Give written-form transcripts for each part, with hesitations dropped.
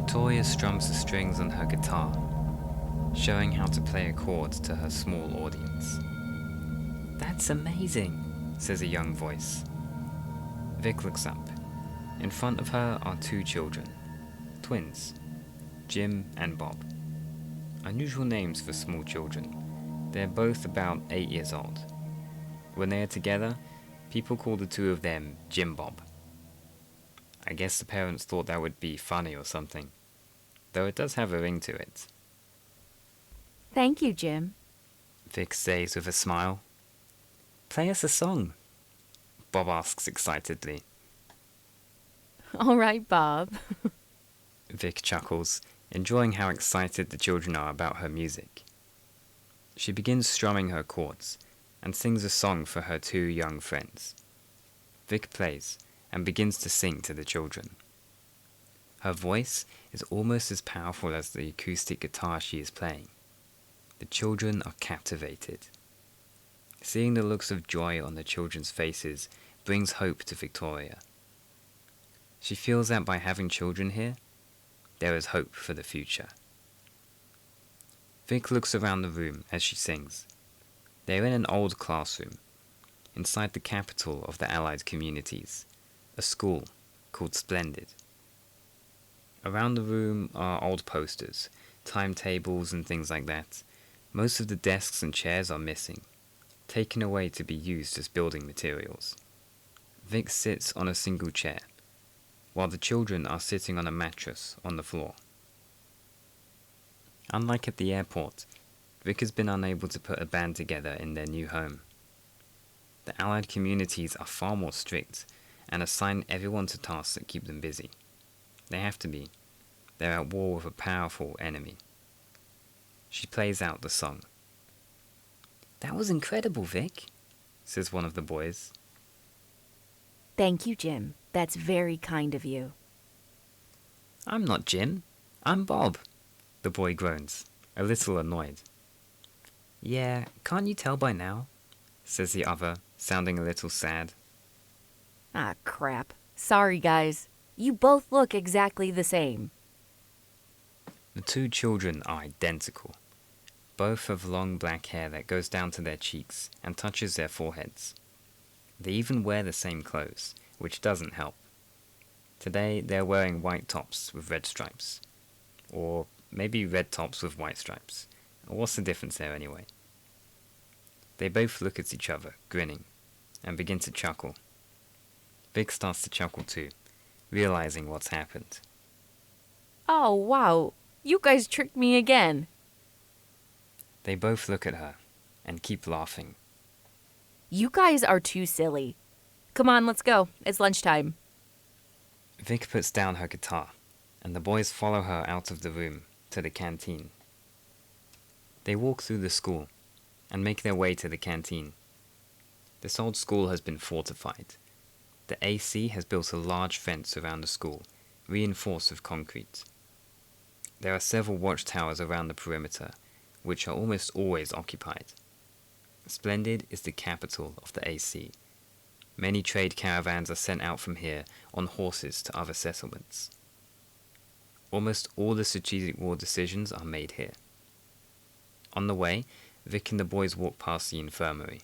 Victoria strums the strings on her guitar, showing how to play a chord to her small audience. "That's amazing," says a young voice. Vic looks up. In front of her are two children, twins, Jim and Bob. Unusual names for small children. They're both about 8 years old. When they are together, people call the two of them Jim Bob. I guess the parents thought that would be funny or something, though it does have a ring to it. "Thank you, Jim," Vic says with a smile. "Play us a song," Bob asks excitedly. "All right, Bob." Vic chuckles, enjoying how excited the children are about her music. She begins strumming her chords and sings a song for her two young friends. Vic plays and begins to sing to the children. Her voice is almost as powerful as the acoustic guitar she is playing. The children are captivated. Seeing the looks of joy on the children's faces brings hope to Victoria. She feels that by having children here, there is hope for the future. Vic looks around the room as she sings. They are in an old classroom, inside the capital of the Allied communities, a school called Splendid. Around the room are old posters, timetables and things like that. Most of the desks and chairs are missing, taken away to be used as building materials. Vic sits on a single chair, while the children are sitting on a mattress on the floor. Unlike at the airport, Vic has been unable to put a band together in their new home. The Allied communities are far more strict and assign everyone to tasks that keep them busy. They have to be. They're at war with a powerful enemy. She plays out the song. "That was incredible, Vic," says one of the boys. "Thank you, Jim. That's very kind of you." "I'm not Jim. I'm Bob," the boy groans, a little annoyed. "Yeah, can't you tell by now?" says the other, sounding a little sad. Ah, crap. Sorry, guys. You both look exactly the same. The two children are identical. Both have long black hair that goes down to their cheeks and touches their foreheads. They even wear the same clothes, which doesn't help. Today they're wearing white tops with red stripes. Or maybe red tops with white stripes. What's the difference there anyway? They both look at each other, grinning, and begin to chuckle. Vic starts to chuckle too, realizing what's happened. Oh, wow. You guys tricked me again. They both look at her and keep laughing. You guys are too silly. Come on, let's go. It's lunchtime. Vic puts down her guitar, and the boys follow her out of the room to the canteen. They walk through the school and make their way to the canteen. This old school has been fortified. The AC has built a large fence around the school, reinforced with concrete. There are several watchtowers around the perimeter, which are almost always occupied. Splendid is the capital of the AC. Many trade caravans are sent out from here on horses to other settlements. Almost all the strategic war decisions are made here. On the way, Vic and the boys walk past the infirmary.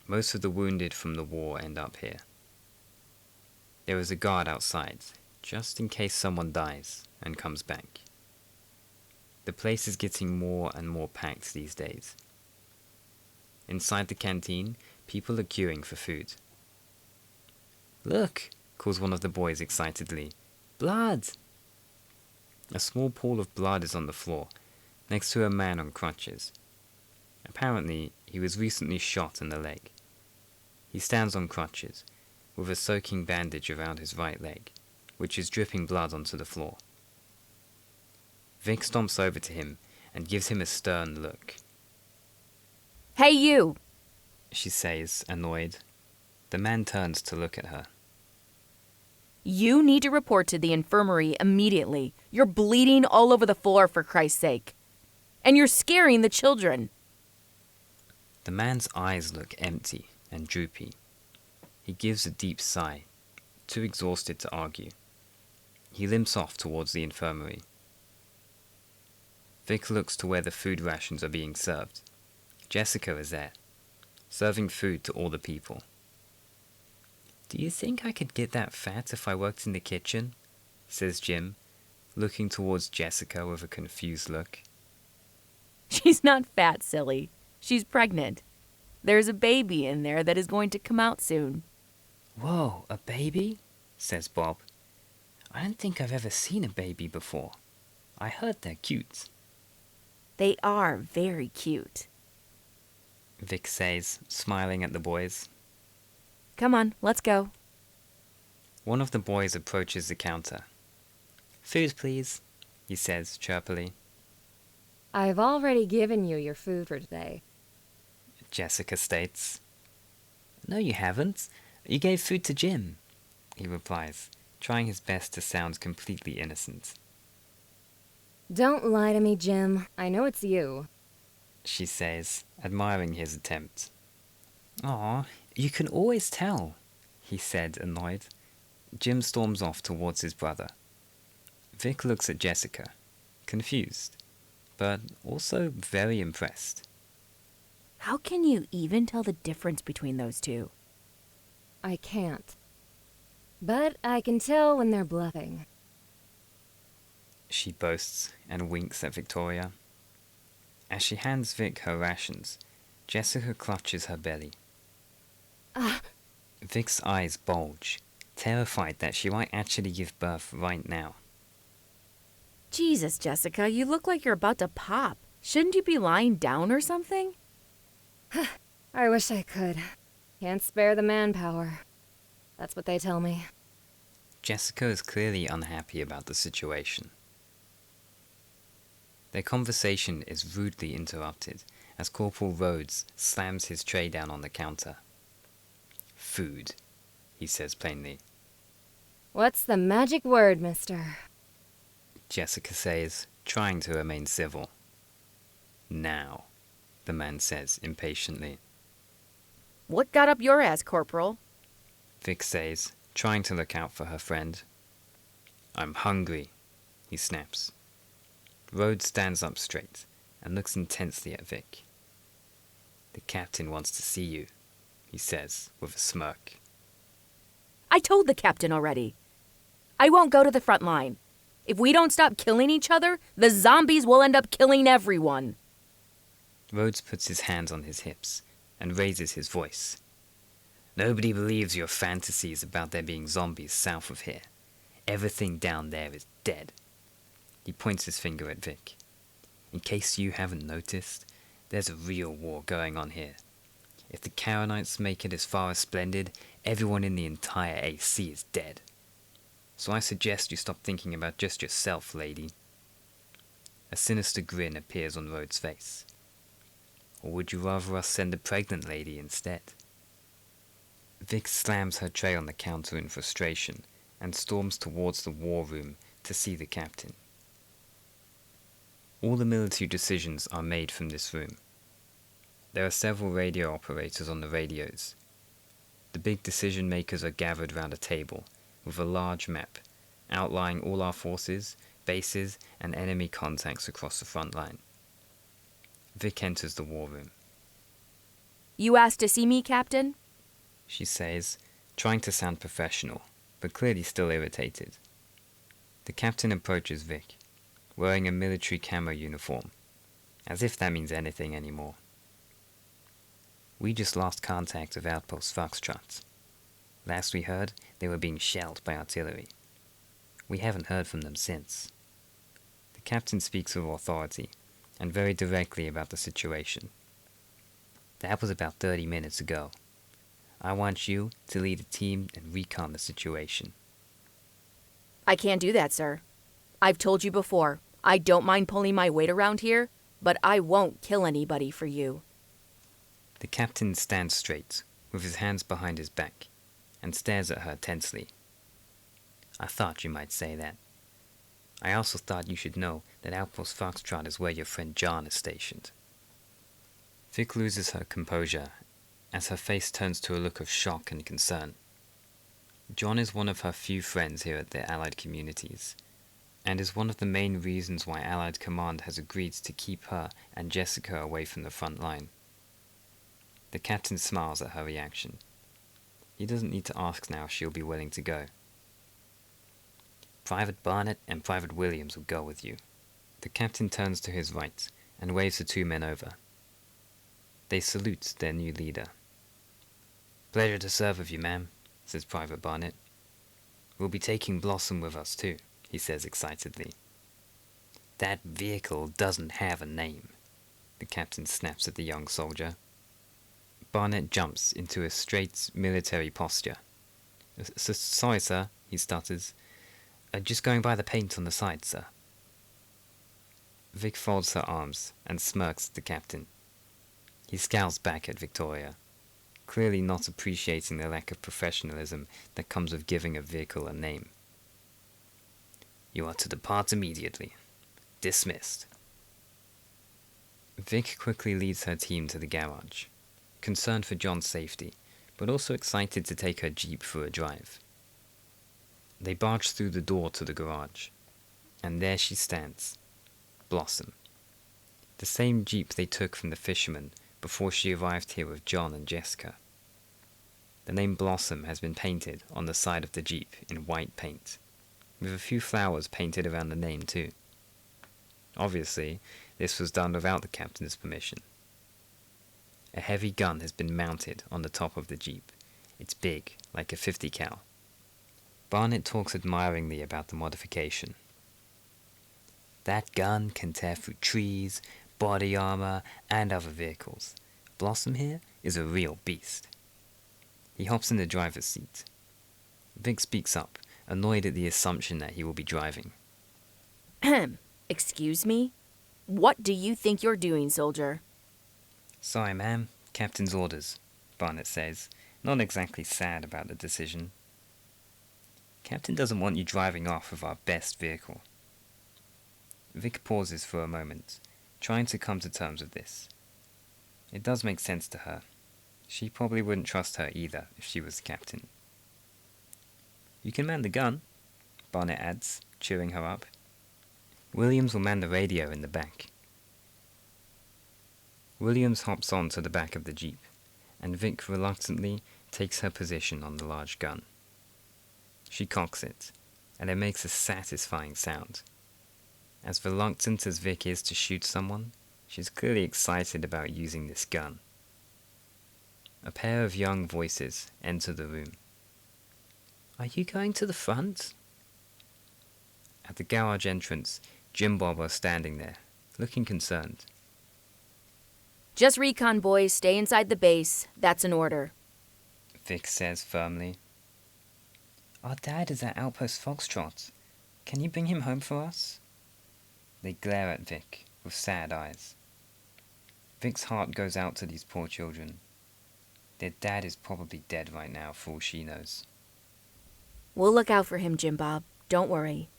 Most of the wounded from the war end up here. There is a guard outside, just in case someone dies and comes back. The place is getting more and more packed these days. Inside the canteen, people are queuing for food. "Look," calls one of the boys excitedly. "Blood!" A small pool of blood is on the floor, next to a man on crutches. Apparently, he was recently shot in the leg. He stands on crutches, with a soaking bandage around his right leg, which is dripping blood onto the floor. Vic stomps over to him and gives him a stern look. Hey, you! She says, annoyed. The man turns to look at her. You need to report to the infirmary immediately. You're bleeding all over the floor, for Christ's sake. And you're scaring the children. The man's eyes look empty and droopy. He gives a deep sigh, too exhausted to argue. He limps off towards the infirmary. Vic looks to where the food rations are being served. Jessica is there, serving food to all the people. "Do you think I could get that fat if I worked in the kitchen?" says Jim, looking towards Jessica with a confused look. She's not fat, silly. She's pregnant. There's a baby in there that is going to come out soon. "Whoa, a baby?" says Bob. "I don't think I've ever seen a baby before. I heard they're cute." They are very cute. Vic says, smiling at the boys. Come on, let's go. One of the boys approaches the counter. "Food, please," he says chirpily. I've already given you your food for today. Jessica states. "No, you haven't. You gave food to Jim," he replies, trying his best to sound completely innocent. Don't lie to me, Jim. I know it's you. She says, admiring his attempt. "Aw, you can always tell," he said, annoyed. Jim storms off towards his brother. Vic looks at Jessica, confused, but also very impressed. How can you even tell the difference between those two? I can't. But I can tell when they're bluffing. She boasts and winks at Victoria. As she hands Vic her rations, Jessica clutches her belly. Ah! Vic's eyes bulge, terrified that she might actually give birth right now. Jesus, Jessica, you look like you're about to pop. Shouldn't you be lying down or something? I wish I could. Can't spare the manpower. That's what they tell me. Jessica is clearly unhappy about the situation. Their conversation is rudely interrupted as Corporal Rhodes slams his tray down on the counter. "Food," he says plainly. What's the magic word, mister? Jessica says, trying to remain civil. "Now," the man says impatiently. What got up your ass, Corporal? Vic says, trying to look out for her friend. "I'm hungry," he snaps. Rhodes stands up straight and looks intensely at Vic. "The captain wants to see you," he says with a smirk. I told the captain already. I won't go to the front line. If we don't stop killing each other, the zombies will end up killing everyone. Rhodes puts his hands on his hips and raises his voice. "Nobody believes your fantasies about there being zombies south of here. Everything down there is dead." He points his finger at Vic. "In case you haven't noticed, there's a real war going on here. If the Caronites make it as far as Splendid, everyone in the entire AC is dead. So I suggest you stop thinking about just yourself, lady." A sinister grin appears on Rhodes' face. "Or would you rather us send a pregnant lady instead?" Vic slams her tray on the counter in frustration and storms towards the war room to see the captain. All the military decisions are made from this room. There are several radio operators on the radios. The big decision makers are gathered round a table with a large map outlining all our forces, bases, and enemy contacts across the front line. Vic enters the war room. You asked to see me, Captain? She says, trying to sound professional, but clearly still irritated. The captain approaches Vic, wearing a military camo uniform, as if that means anything anymore. "We just lost contact with Outpost Foxtrot. Last we heard, they were being shelled by artillery. We haven't heard from them since." The captain speaks with authority, and very directly about the situation. "That was about 30 minutes ago. I want you to lead a team and recon the situation." I can't do that, sir. I've told you before, I don't mind pulling my weight around here, but I won't kill anybody for you. The captain stands straight, with his hands behind his back, and stares at her tensely. "I thought you might say that. I also thought you should know that Outpost Foxtrot is where your friend John is stationed." Vic loses her composure as her face turns to a look of shock and concern. John is one of her few friends here at the Allied communities, and is one of the main reasons why Allied Command has agreed to keep her and Jessica away from the front line. The captain smiles at her reaction. He doesn't need to ask now if she'll be willing to go. Private Barnett and Private Williams will go with you. The captain turns to his right and waves the two men over. They salute their new leader. Pleasure to serve with you, ma'am, says Private Barnett. We'll be taking Blossom with us too, he says excitedly. That vehicle doesn't have a name, the captain snaps at the young soldier. Barnett jumps into a straight military posture. Sorry, sir, he stutters. Just going by the paint on the side, sir. Vic folds her arms and smirks at the captain. He scowls back at Victoria, clearly not appreciating the lack of professionalism that comes with giving a vehicle a name. You are to depart immediately. Dismissed. Vic quickly leads her team to the garage, concerned for John's safety, but also excited to take her Jeep for a drive. They barge through the door to the garage, and there she stands, Blossom. The same Jeep they took from the fisherman before she arrived here with John and Jessica. The name Blossom has been painted on the side of the Jeep in white paint, with a few flowers painted around the name too. Obviously, this was done without the captain's permission. A heavy gun has been mounted on the top of the Jeep. It's big, like a .50 cal. Barnett talks admiringly about the modification. That gun can tear through trees, body armor, and other vehicles. Blossom here is a real beast. He hops in the driver's seat. Vic speaks up, annoyed at the assumption that he will be driving. Excuse me? What do you think you're doing, soldier? Sorry, ma'am. Captain's orders, Barnett says, not exactly sad about the decision. Captain doesn't want you driving off with our best vehicle. Vic pauses for a moment, trying to come to terms with this. It does make sense to her. She probably wouldn't trust her either if she was the captain. You can man the gun, Barnett adds, cheering her up. Williams will man the radio in the back. Williams hops on to the back of the Jeep, and Vic reluctantly takes her position on the large gun. She cocks it, and it makes a satisfying sound. As reluctant as Vic is to shoot someone, she's clearly excited about using this gun. A pair of young voices enter the room. Are you going to the front? At the garage entrance, Jim Bob are standing there, looking concerned. Just recon, boys. Stay inside the base. That's an order. Vic says firmly. Our dad is at Outpost Foxtrot. Can you bring him home for us? They glare at Vic with sad eyes. Vic's heart goes out to these poor children. Their dad is probably dead right now for all she knows. We'll look out for him, Jim Bob. Don't worry.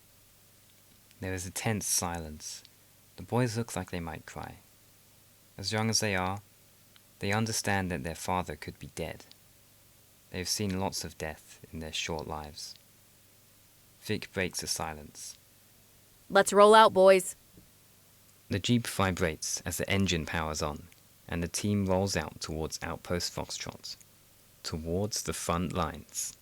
There is a tense silence. The boys look like they might cry. As young as they are, they understand that their father could be dead. They have seen lots of death in their short lives. Vic breaks the silence. Let's roll out, boys. The Jeep vibrates as the engine powers on, and the team rolls out towards Outpost Foxtrot, towards the front lines.